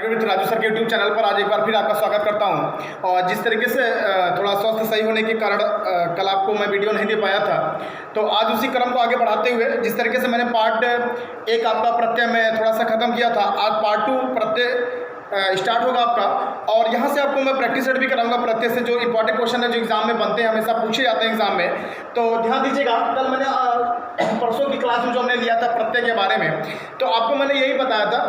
Doctor with Raju sir के YouTube channel पर आज एक बार फिर आपका स्वागत करता हूं। और जिस तरीके से थोड़ा स्वास्थ्य सही होने के कारण कल आपको मैं वीडियो नहीं दे पाया था, तो आज उसी क्रम को आगे बढ़ाते हुए जिस तरीके से मैंने पार्ट 1 आपका प्रत्यय में थोड़ा सा ख़त्म किया था, आज पार्ट 2 प्रत्यय स्टार्ट होगा आपका। और यहाँ से आपको मैं प्रैक्टिस सेट भी कराऊंगा प्रत्यय से, जो इंपॉर्टेंट क्वेश्चन है जो एग्जाम में बनते हैं, हमेशा पूछे जाते हैं एग्जाम में। तो ध्यान दीजिएगा, कल मैंने परसों की क्लास में जो हमने लिया था प्रत्यय के बारे में, तो आपको मैंने यही बताया था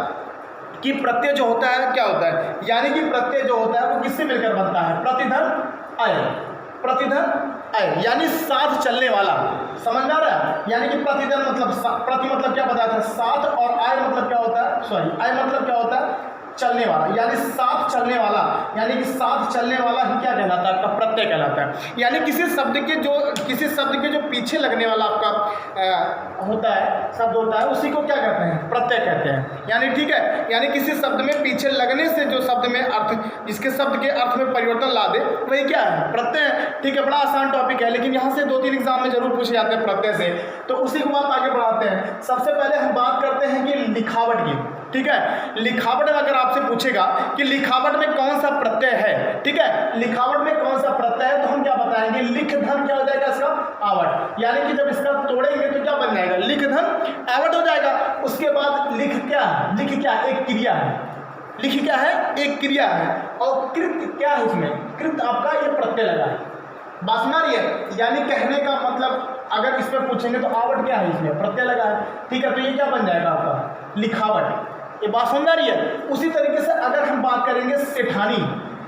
कि प्रत्यय जो होता है क्या होता है, यानी कि प्रत्यय जो होता है वो किससे मिलकर बनता है? प्रतिधन अय, प्रतिधन अय यानी साथ चलने वाला। समझ में आ रहा है? यानी कि प्रतिधन मतलब प्रति मतलब क्या बताया था? साथ, और आय मतलब क्या होता है? सॉरी, आय मतलब क्या होता है? चलने वाला, यानी साथ चलने वाला, यानी कि साथ चलने वाला ही क्या कहलाता है? आपका प्रत्यय कहलाता है। यानी किसी शब्द के जो पीछे लगने वाला आपका होता है, शब्द होता है, उसी को क्या कहते हैं? प्रत्यय कहते हैं। यानी ठीक है, यानी किसी शब्द में पीछे लगने से जो शब्द में अर्थ, जिसके शब्द के अर्थ में परिवर्तन ला दे, वही क्या है? प्रत्यय है। ठीक है, बड़ा आसान टॉपिक है, लेकिन यहाँ से 2-3 एग्जाम में जरूर पूछे जाते हैं प्रत्यय से, तो उसी को बात आगे बढ़ाते हैं। सबसे पहले हम बात करते हैं कि लिखावट की। ठीक है, लिखावट में अगर आपसे पूछेगा कि लिखावट में कौन सा प्रत्यय है, ठीक है, लिखावट में कौन सा प्रत्यय है, तो हम क्या बताएंगे? लिख धन क्या हो जाएगा इसका? आवट। यानी कि जब इसका तोड़ेंगे तो क्या बन जाएगा? लिख धन आवट हो जाएगा। उसके बाद लिख क्या है? लिख क्या? एक क्रिया है। लिख क्या है? एक क्रिया है। और कृत क्या है इसमें? कृत आपका ये प्रत्यय लगा है। बात सुना रही है? यानी कहने का मतलब अगर इस पर पूछेंगे तो आवट क्या है? इसमें प्रत्यय लगा है। ठीक है, तो ये क्या बन जाएगा आपका? लिखावट। ये बात समझ आ रही है? उसी तरीके से अगर हम बात करेंगे सेठानी,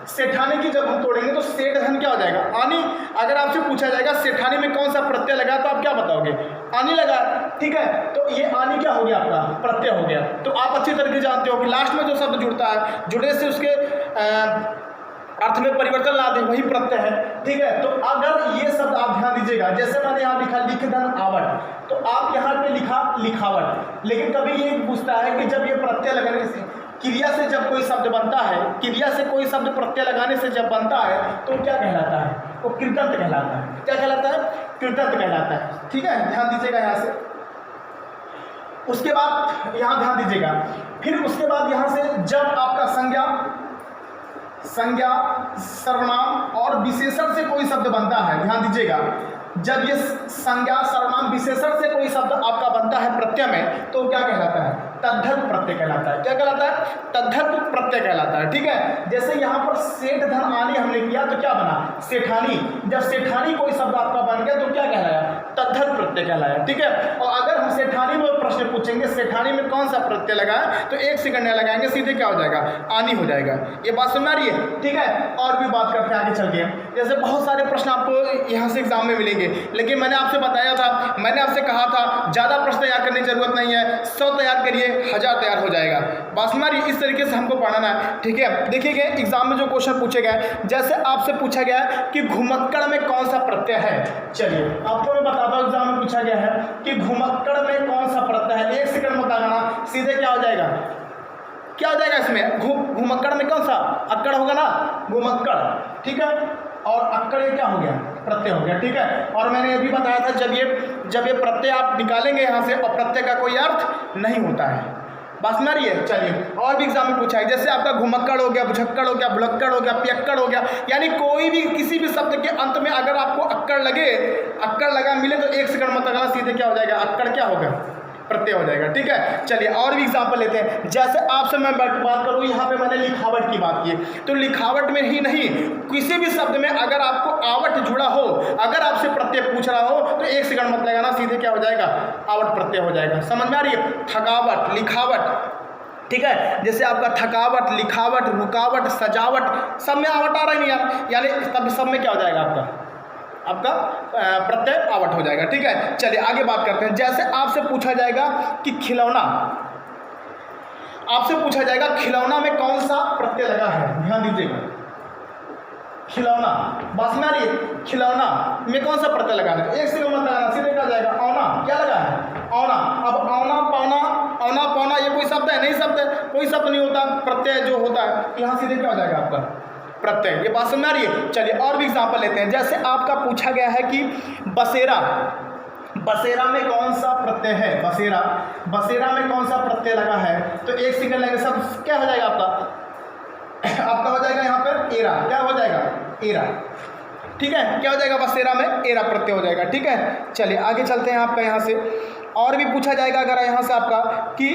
सेठानी की जब हम तोड़ेंगे तो सेठ धन क्या हो जाएगा? आनी। अगर आपसे पूछा जाएगा सेठानी में कौन सा प्रत्यय लगा, तो आप क्या बताओगे? आनी लगा। ठीक है, तो ये आनी क्या हो गया? आपका प्रत्यय हो गया। तो आप अच्छी तरीके जानते हो कि लास्ट में जो शब्द जुड़ता है, जुड़ने से उसके अर्थ में परिवर्तन ला दे, वही प्रत्यय है। ठीक है, तो अगर ये शब्द आप ध्यान दीजिएगा, जैसे मैंने यहाँ लिखा लिख धन आवट, तो आप यहाँ पे लिखा लिखावट, लेकिन कभी ये पूछता है कि जब ये प्रत्यय लगाने से, क्रिया से जब कोई शब्द बनता है, क्रिया से कोई शब्द प्रत्यय लगाने से जब बनता है, तो क्या कहलाता है? वो कृतंत कहलाता है। क्या कहलाता है? कृतंत कहलाता है। ठीक है, ध्यान दीजिएगा यहाँ से। उसके बाद यहाँ ध्यान दीजिएगा, फिर उसके बाद यहाँ से जब आपका संज्ञा, सर्वनाम और विशेषण से कोई शब्द बनता है, ध्यान दीजिएगा, जब ये संज्ञा, सर्वनाम, विशेषण से कोई शब्द आपका बनता है प्रत्यय में, तो क्या कहलाता है? तद्धर्त प्रत्यय कहलाता है। क्या कहलाता है? तद्धर्त प्रत्यय कहलाता है। ठीक है, जैसे यहाँ पर सेठ धन आनी हमने किया तो क्या बना? सेठानी। जब सेठानी कोई शब्द आपका बन गया तो क्या कहलाया? तद्धर्त प्रत्यय कहलाया। ठीक है, और अगर हम सेठानी में प्रश्न पूछेंगे सेठानी में कौन सा प्रत्यय लगा है, तो 1 सेकंड में लगाएंगे, सीधे क्या हो जाएगा? आनी हो जाएगा। ये बात समझ आ रही है? ठीक है, और भी बात करते हैं आगे चल के। जैसे बहुत सारे प्रश्न आपको यहाँ से एग्जाम में मिलेंगे, लेकिन मैंने आपसे बताया था, मैंने आपसे कहा था ज़्यादा प्रश्न तैयार करने की जरूरत नहीं है, 100 तैयार करिए, 1000 तैयार हो जाएगा। बात हमारी इस तरीके से हमको पढ़ाना है। ठीक है, देखिए एग्जाम में जो क्वेश्चन पूछे गए, जैसे आपसे पूछा गया है कि घुमक्कड़ में कौन सा प्रत्यय है। चलिए आपको मैं बताता हूँ, एग्जाम में पूछा गया है कि घुमक्कड़ में कौन सा प्रत्यय है। 1 सेकंड मत लगाना, सीधे क्या हो जाएगा? क्या हो जाएगा इसमें? घुमक्कड़ में कौन सा? अक्कड़ होगा ना, घुमक्कड़। ठीक है, और अक्कड़ ये क्या हो गया? प्रत्यय हो गया। ठीक है, और मैंने ये भी बताया था जब ये प्रत्यय आप निकालेंगे यहाँ से, और प्रत्यय का कोई अर्थ नहीं होता है। बात सुना रही है? चलिए, और भी एग्जाम में पूछा है, जैसे आपका घुमक्कड़ हो गया, भुजक्कड़ हो गया, भुलक्कड़ हो गया, पियक्कड़ हो गया, यानी कोई भी किसी भी शब्द के अंत में अगर आपको अक्कड़ लगे, अक्कड़ लगा मिले, तो 1 सेकंड मत लगाना, सीधे क्या हो जाएगा? अक्कड़ क्या होगा? प्रत्यय हो जाएगा। ठीक है, चलिए और भी एग्जाम्पल लेते हैं। जैसे आपसे मैं बात करूँ, यहाँ पे मैंने लिखावट की बात की, तो लिखावट में ही नहीं, किसी भी शब्द में अगर आपको आवट जुड़ा हो, अगर आपसे प्रत्यय पूछ रहा हो, तो 1 सेकंड मत लगाना, सीधे क्या हो जाएगा? आवट प्रत्यय हो जाएगा। समझ में आ रही है? थकावट, लिखावट। ठीक है, जैसे आपका थकावट, लिखावट, रुकावट, सजावट, सब में आवट आ रहा है नहीं आप, यानी तब सब में क्या हो जाएगा? आपका प्रत्यय आवट हो जाएगा। ठीक है, चलिए आगे बात करते हैं। जैसे आपसे पूछा जाएगा कि खिलौना, आपसे पूछा जाएगा खिलौना में कौन सा प्रत्यय लगा है। ध्यान दीजिएगा, खिलौना, बात सुना रही है? खिलौना में कौन सा प्रत्यय लगाना है? 1 सेकंड मत लगाना, सीधे क्या जाएगा? औना। क्या लगा है? औना। अब औना, पौना ये कोई शब्द है? नहीं शब्द है, कोई शब्द नहीं होता, प्रत्यय जो होता है, यहाँ सीधे क्या हो जाएगा? आपका प्रत्यय। ये बात समझ आ रही है? चलिए और भी एग्जाम्पल लेते हैं। जैसे आपका पूछा गया है कि बसेरा, बसेरा में कौन सा प्रत्यय है? बसेरा, बसेरा में कौन सा प्रत्यय लगा है? तो एक सेकंड लगेगा, सब क्या हो जाएगा आपका? आपका हो जाएगा यहाँ पर एरा। क्या हो जाएगा? एरा। ठीक है, क्या हो जाएगा? बसेरा में एरा प्रत्यय हो जाएगा। ठीक है, चलिए आगे चलते हैं। आपका यहाँ से और भी पूछा जाएगा अगर यहाँ से आपका कि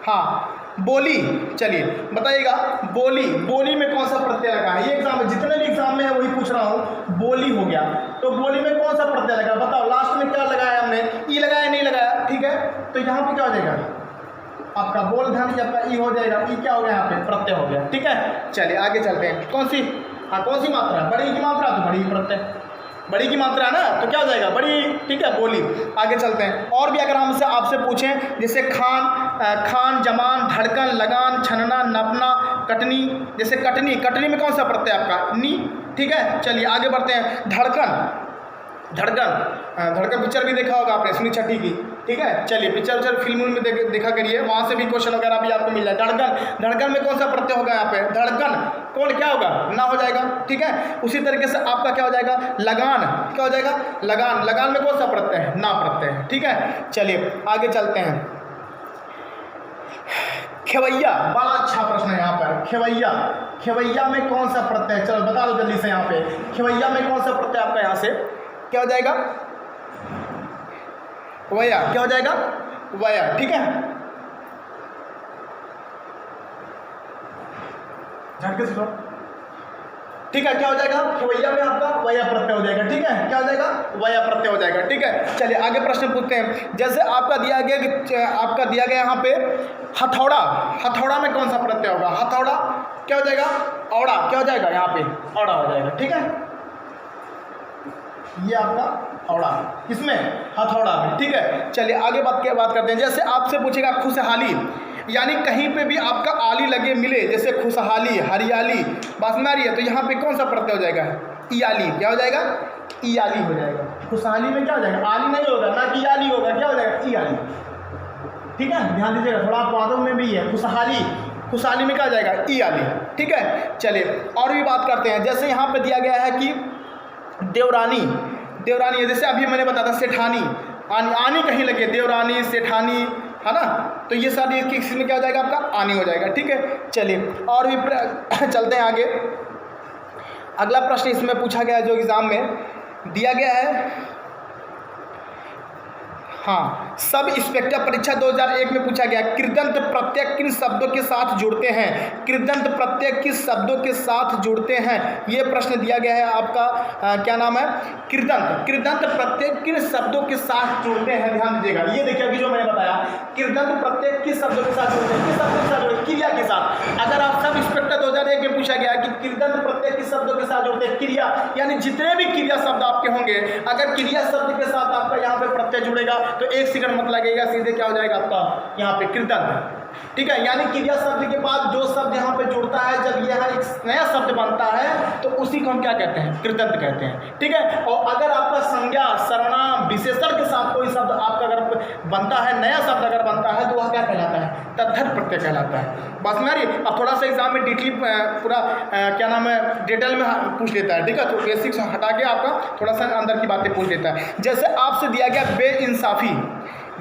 हाँ बोली, चलिए बताइएगा बोली, बोली में कौन सा प्रत्यय लगा है? ये एग्जाम में जितने भी एग्जाम में है वही पूछ रहा हूँ। बोली हो गया, तो बोली में कौन सा प्रत्यय लगा? बताओ, लास्ट में क्या लगाया हमने? ई लगाया, नहीं लगाया? ठीक है, तो यहाँ पे क्या हो जाएगा? आपका बोल ध्यान आपका ई हो जाएगा। ई क्या हो गया? यहाँ पे प्रत्यय हो गया। ठीक है, चलिए आगे चलते हैं। कौन सी? हाँ, कौन सी मात्रा? बड़ी की मात्रा, तो बड़ी प्रत्यय, बड़ी की मात्रा है ना, तो क्या हो जाएगा? बड़ी। ठीक है, बोली। आगे चलते हैं। और भी अगर हमसे आपसे पूछें जैसे खान, जमान, धड़कन, लगान, छनना, नपना, कटनी। जैसे कटनी, कटनी में कौन सा प्रत्यय आपका? नी। ठीक है, चलिए आगे बढ़ते हैं। धड़कन, धड़कन पिक्चर भी देखा होगा आपने, सुनी छठी की। ठीक है, चलिए पिक्चर फिल्म में देखा करिए, वहाँ से भी क्वेश्चन वगैरह भी आपको मिल जाए। धड़कन में कौन सा प्रत्यय होगा यहाँ पे? धड़कन कौन क्या होगा? ना हो जाएगा। ठीक है, उसी तरीके से आपका क्या हो जाएगा? लगान, क्या हो जाएगा? लगान में कौन सा प्रत्यय है? ना प्रत्यय है। ठीक है, चलिए आगे चलते हैं। खेवैया, बड़ा अच्छा प्रश्न है यहाँ पर। खेवैया में कौन सा प्रत्यय? चलो बता दो जल्दी से यहाँ पे। खेवैया में कौन सा प्रत्यय आपका यहाँ से क्या हो जाएगा? वया। क्या हो जाएगा? वया। ठीक है, झटके से ठीक है, क्या हो जाएगा? खेवैया में आपका वया प्रत्यय हो जाएगा। ठीक है, क्या हो जाएगा? वया प्रत्यय हो जाएगा। ठीक है, चलिए आगे प्रश्न पूछते हैं। जैसे आपका दिया गया यहाँ पे हथौड़ा, हथौड़ा में कौन सा प्रत्यय होगा? हथौड़ा क्या हो जाएगा? औड़ा। क्या हो जाएगा? यहाँ पे औड़ा हो जाएगा। ठीक है, ये आपका औड़ा, किसमें? हथौड़ा में। ठीक है, चलिए आगे बात करते हैं। जैसे आपसे पूछेगा खुशहाली, यानी कहीं पे भी आपका आली लगे मिले, जैसे खुशहाली, हरियाली, बात में आ रही है, तो यहाँ पे कौन सा प्रत्यय हो जाएगा? इयाली। क्या हो जाएगा? इयाली हो जाएगा। खुशहाली में क्या हो जाएगा? आली नहीं होगा, ना कि याली होगा। क्या हो जाएगा? इयाली। ठीक है, ध्यान दीजिएगा, थोड़ा वादों में भी है। खुशहाली में क्या हो जाएगा? इयाली। ठीक है, चलिए और भी बात करते हैं। जैसे यहाँ पे दिया गया है कि देवरानी है, जैसे अभी मैंने बताया था सेठानी, आनी कहीं लगे, देवरानी, सेठानी, है ना, तो ये सारी किस में क्या हो जाएगा? आपका आनी हो जाएगा। ठीक है, चलिए और भी चलते हैं आगे। अगला प्रश्न इसमें पूछा गया जो एग्जाम में दिया गया है, हाँ, सब इंस्पेक्टर परीक्षा 2001 में पूछा गया, कृदंत प्रत्यय किन शब्दों के साथ जुड़ते हैं? कृदंत प्रत्यय किस शब्दों के साथ जुड़ते हैं? ये प्रश्न दिया गया है आपका। क्या नाम है? कृदंत प्रत्यय किन शब्दों के साथ जुड़ते हैं? ध्यान दीजिएगा, ये देखिए अभी जो मैंने बताया, कृदंत प्रत्यय किस शब्दों के साथ जुड़ते हैं? किस शब्दों के साथ जुड़ते हैं? क्रिया के साथ। अगर आप सब इंस्पेक्टर 2001 में पूछा गया कि कृदंत प्रत्यय किस शब्दों के साथ जुड़ते हैं? क्रिया, यानी जितने भी क्रिया शब्द आपके होंगे, अगर क्रिया शब्द के साथ आपका यहाँ पे प्रत्यय जुड़ेगा तो एक सेकंड मत लगेगा, सीधे क्या हो जाएगा आपका यहाँ पे? कृदंत। ठीक है, यानी क्रिया शब्द के बाद जो शब्द यहाँ पे जुड़ता है, जब यह एक नया शब्द बनता है तो उसी को हम क्या कहते हैं? कृदंत कहते हैं। ठीक है, और अगर आपका संज्ञा, सर्वनाम, विशेषण के साथ कोई शब्द आपका अगर बनता है, नया शब्द अगर बनता है, तो वह क्या कहलाता है? तद्धर्त प्रत्यय कहलाता है। बस मेरी अब थोड़ा सा एग्जाम में डिटेल पूरा क्या नाम है, डिटेल में पूछ लेता है। ठीक है, तो बेसिक्स हटा के आपका थोड़ा सा अंदर की बातें पूछ लेता है। जैसे आपसे दिया गया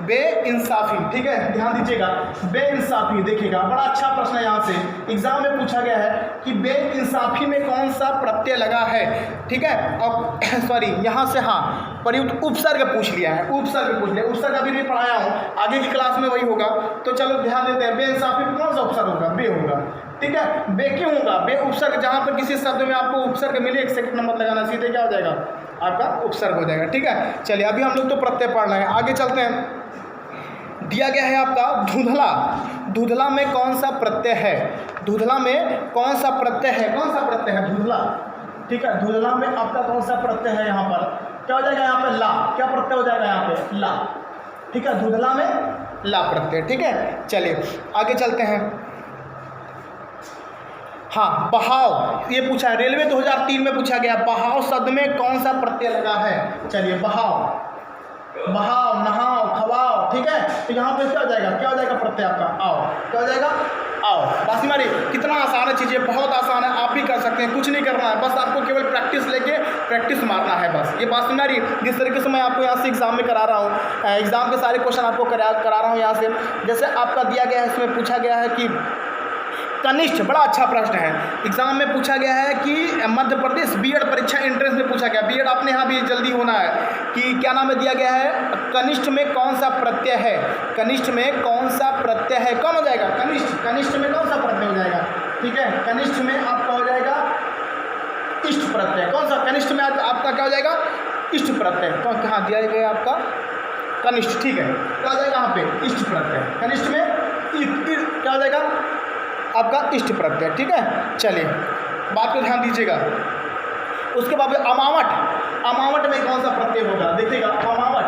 बेइंसाफी, ठीक है, ध्यान दीजिएगा, बेइंसाफी देखिएगा, बड़ा अच्छा प्रश्न है। यहाँ से एग्जाम में पूछा गया है कि बेइंसाफी में कौन सा प्रत्यय लगा है? ठीक है, और सॉरी यहाँ से हाँ प्रयुक्त उपसर्ग पूछ लिया है, उपसर्ग पूछ लिया। उपसर्ग अभी नहीं पढ़ाया हूँ, आगे की क्लास में वही होगा, तो चलो ध्यान देते हैं। बेइंसाफी में कौन सा उपसर्ग होगा? बे होगा। ठीक है, बे क्यों होगा? बे उपसर्ग, जहाँ पर किसी शब्द में आपको उपसर्ग मिले, एक सेकंड नंबर लगाना, सीधे क्या हो जाएगा? आपका उपसर्ग हो जाएगा। ठीक है, चलिए अभी हम लोग तो प्रत्यय पढ़ रहे हैं, आगे चलते हैं। दिया गया है आपका धुंधला, धुंधला में कौन सा प्रत्यय है? धुंधला में कौन सा प्रत्यय है? कौन सा प्रत्यय है? धुंधला। ठीक है, धुंधला में आपका कौन सा प्रत्यय है? यहाँ पर क्या हो जाएगा? यहाँ पे ला। क्या प्रत्यय हो जाएगा? यहाँ पे ला। ठीक है, धुंधला में ला प्रत्यय। ठीक है, चलिए आगे चलते हैं। हाँ, बहाव, ये पूछा है, रेलवे 2003 में पूछा गया, बहाव शब्द में कौन सा प्रत्यय लगा है? चलिए बहाव, बहाओ, नहाओ, खवाओ, ठीक है। तो यहाँ पे क्या हो जाएगा, क्या हो जाएगा प्रत्यय आपका आओ, क्या हो जाएगा आओ। बात हमारी कितना आसान है चीज़ें, बहुत आसान है, आप भी कर सकते हैं, कुछ नहीं करना है, बस आपको केवल प्रैक्टिस लेके प्रैक्टिस मारना है बस। ये बात सुना रही जिस तरीके से मैं आपको यहाँ से एग्जाम में करा रहा हूँ, एग्जाम के सारे क्वेश्चन आपको करा रहा हूँ यहाँ से। जैसे आपका दिया गया है, इसमें पूछा गया है कि कनिष्ठ, बड़ा अच्छा प्रश्न है, एग्जाम में पूछा गया है कि मध्य प्रदेश बीएड परीक्षा एंट्रेंस में पूछा गया, बीएड आपने यहाँ भी जल्दी होना है कि क्या नाम है दिया गया है, कनिष्ठ में कौन सा प्रत्यय है, कनिष्ठ में कौन सा प्रत्यय है, कौन हो जाएगा कनिष्ठ, कनिष्ठ में कौन सा प्रत्यय हो जाएगा, ठीक है। कनिष्ठ में आपका हो जाएगा इष्ट प्रत्यय, कौन सा कनिष्ठ में आपका क्या हो जाएगा इष्ट प्रत्यय, कौन कहाँ दिया गया आपका कनिष्ठ, ठीक है, क्या हो जाएगा यहाँ पे इष्ट प्रत्यय, कनिष्ठ में क्या हो जाएगा आपका इष्ट प्रत्यय, ठीक है। चलिए बात को ध्यान दीजिएगा। उसके बाद अमावट, अमावट में कौन सा प्रत्यय होगा देखिएगा, अमावट,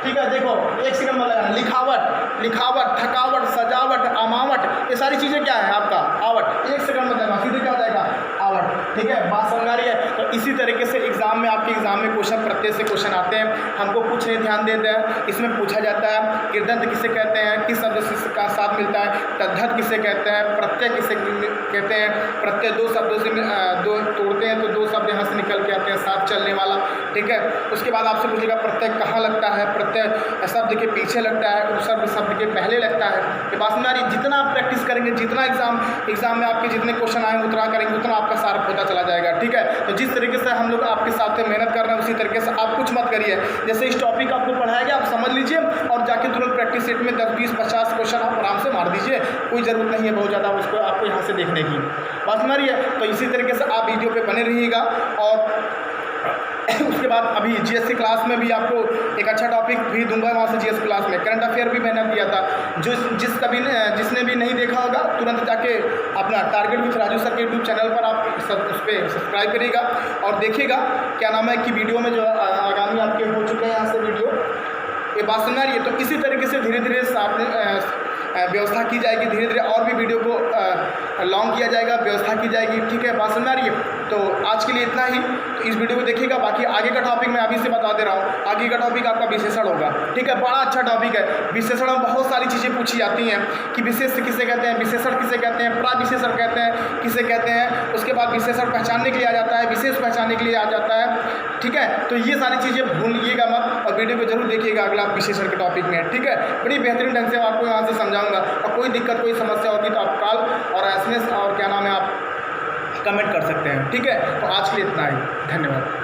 ठीक है। देखो एक सेकंड में लगा, लिखावट, लिखावट, थकावट, सजावट, अमावट, ये सारी चीज़ें क्या है आपका आवट, एक सेकंड में लगा सीधे क्या हो जाएगा आवट, ठीक है। बात समझ आ रही है। तो इसी तरीके से एग्जाम में आपके एग्जाम में क्वेश्चन प्रत्यय से क्वेश्चन आते हैं, हमको कुछ नहीं ध्यान देते हैं। इसमें पूछा जाता है कृदंत किसे कहते हैं, किस शब्द से का साथ मिलता है, तद्धत किसे कहते हैं, प्रत्यय किसे कहते हैं, प्रत्यय दो शब्दों से दो तोड़ते हैं तो दो शब्द यहाँ से निकल के आते हैं, साथ चलने वाला, ठीक है। उसके बाद आपसे पूछेगा प्रत्यय कहाँ लगता है, प्रत्यय शब्द के पीछे लगता है, उपसर्ग शब्द के पहले लगता है। ये बात सुना रही, जितना आप प्रैक्टिस करेंगे, जितना एग्जाम में आपके जितने क्वेश्चन आएंगे उतना करेंगे, उतना आपका सारा होता चला जाएगा, ठीक है। तो जिस तरीके से हम लोग आपके साथ मेहनत कर रहे हैं उसी तरीके से आप कुछ मत करिए, जैसे इस टॉपिक आपको पढ़ाया गया आप समझ लीजिए और जाके तुरंत प्रैक्टिस सेट में 10, 20, 50 क्वेश्चन आप आराम से मार दीजिए, कोई ज़रूरत नहीं है बहुत ज़्यादा उसको आपको यहाँ से देखने की। बात समझ रही है। तो इसी तरीके से आप वीडियो पे बने रहिएगा। और उसके बाद अभी जीएससी क्लास में भी आपको एक अच्छा टॉपिक भी दूंगा, वहाँ से जीएस क्लास में करंट अफेयर भी मैंने दिया था, जो जिसने भी नहीं देखा होगा तुरंत जाके अपना टारगेट विथ राजू सर के यूट्यूब चैनल पर आप उस पर सब्सक्राइब करिएगा और देखिएगा क्या नाम है कि वीडियो में जो आगामी आपके हो चुके हैं यहाँ से वीडियो, ये बात सुनना रही है। तो इसी तरीके से धीरे धीरे व्यवस्था की जाएगी, धीरे धीरे और भी वीडियो को लॉन्ग किया जाएगा, व्यवस्था की जाएगी, ठीक है। बात समझ आ रही है। तो आज के लिए इतना ही, तो इस वीडियो को देखिएगा। बाकी आगे का टॉपिक मैं अभी से बता दे रहा हूँ, आगे का टॉपिक आपका विशेषण होगा, ठीक है। बड़ा अच्छा टॉपिक है विशेषण में, बहुत सारी चीज़ें पूछी जाती हैं कि विशेष किसे कहते हैं, विशेषण किसे कहते हैं, प्राविशेषण कहते हैं किसे कहते हैं, उसके बाद विशेषण पहचानने के लिए आ जाता है, विशेष पहचानने के लिए आ जाता है, ठीक है। तो ये सारी चीज़ें भूलिएगा मत और वीडियो को जरूर देखिएगा अगला विशेषण के टॉपिक में, ठीक है। बड़ी बेहतरीन ढंग से आपको यहाँ से समझाऊंगा और कोई दिक्कत कोई समस्या होगी तो आप कॉल और एसएमएस और क्या नाम है आप कमेंट कर सकते हैं, ठीक है। तो आज के लिए इतना ही, धन्यवाद।